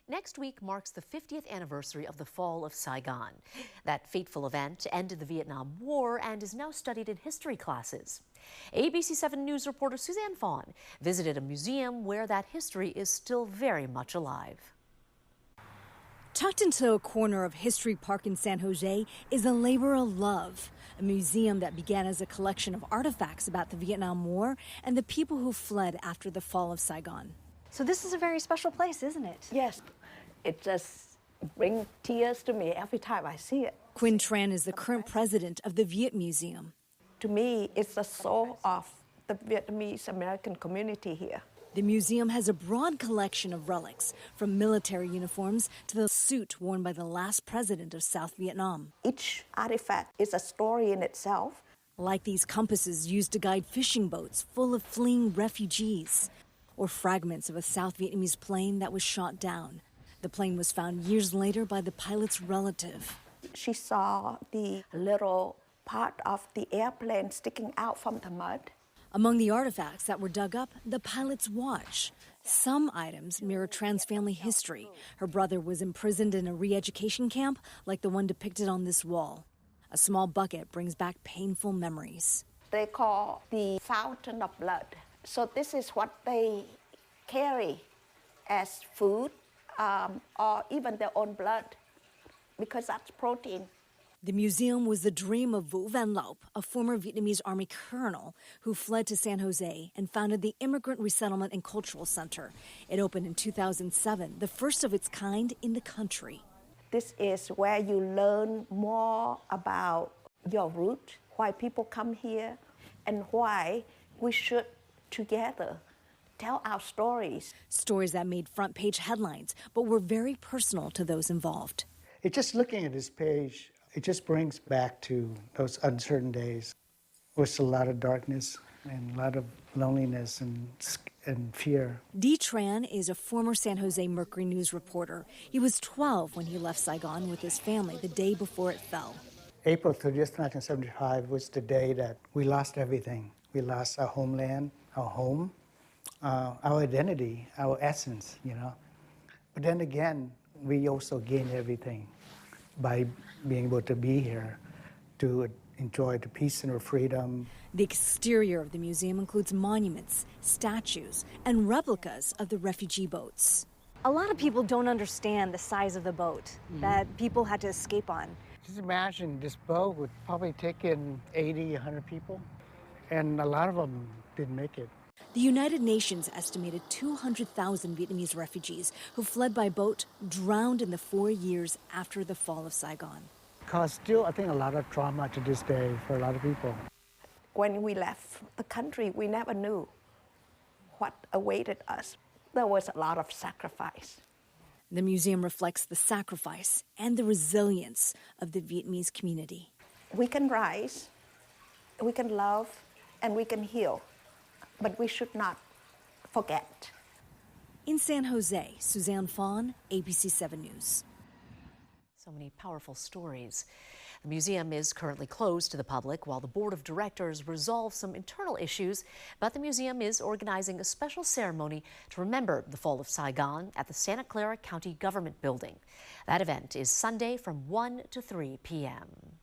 Next week marks the 50th anniversary of the fall of Saigon. That fateful event ended the Vietnam War and is now studied in history classes. ABC 7 News reporter Suzanne Phan visited a museum where that history is still very much alive. Tucked into a corner of History Park in San Jose is a labor of love, a museum that began as a collection of artifacts about the Vietnam War and the people who fled after the fall of Saigon. So this is a very special place, isn't it? Yes, it just brings tears to me every time I see it. Quinn Tran is the current president of the Viet Museum. To me, it's the soul of the Vietnamese American community here. The museum has a broad collection of relics, from military uniforms to the suit worn by the last president of South Vietnam. Each artifact is a story in itself. Like these compasses used to guide fishing boats full of fleeing refugees, or fragments of a South Vietnamese plane that was shot down. The plane was found years later by the pilot's relative. She saw the little part of the airplane sticking out from the mud. Among the artifacts that were dug up, the pilot's watch. Some items mirror Tran's family history. Her brother was imprisoned in a re-education camp like the one depicted on this wall. A small bucket brings back painful memories. They call the fountain of blood. So this is what they carry as food or even their own blood, because that's protein. The museum was the dream of Vũ Văn Laup, a former Vietnamese Army colonel who fled to San Jose and founded the Immigrant Resettlement and Cultural Center. It opened in 2007, the first of its kind in the country. This is where you learn more about your root, why people come here, and why we should together tell our stories. Stories that made front page headlines, but were very personal to those involved. It's just looking at this page, it just brings back to those uncertain days with a lot of darkness and a lot of loneliness and fear. Dee Tran is a former San Jose Mercury News reporter. He was 12 when he left Saigon with his family the day before it fell. April 30th, 1975 was the day that we lost everything. We lost our homeland, our home, our identity, our essence, you know. But then again, we also gained everything by being able to be here, to enjoy the peace and the freedom. The exterior of the museum includes monuments, statues, and replicas of the refugee boats. A lot of people don't understand the size of the boat that people had to escape on. Just imagine this boat would probably take in 80, 100 people, and a lot of them didn't make it. The United Nations estimated 200,000 Vietnamese refugees who fled by boat drowned in the 4 years after the fall of Saigon. Caused still, I think, a lot of trauma to this day for a lot of people. When we left the country, we never knew what awaited us. There was a lot of sacrifice. The museum reflects the sacrifice and the resilience of the Vietnamese community. We can rise, we can love, and we can heal. But we should not forget. In San Jose, Suzanne Phan, ABC 7 News. So many powerful stories. The museum is currently closed to the public while the board of directors resolve some internal issues, but the museum is organizing a special ceremony to remember the fall of Saigon at the Santa Clara County Government Building. That event is Sunday from 1 to 3 p.m.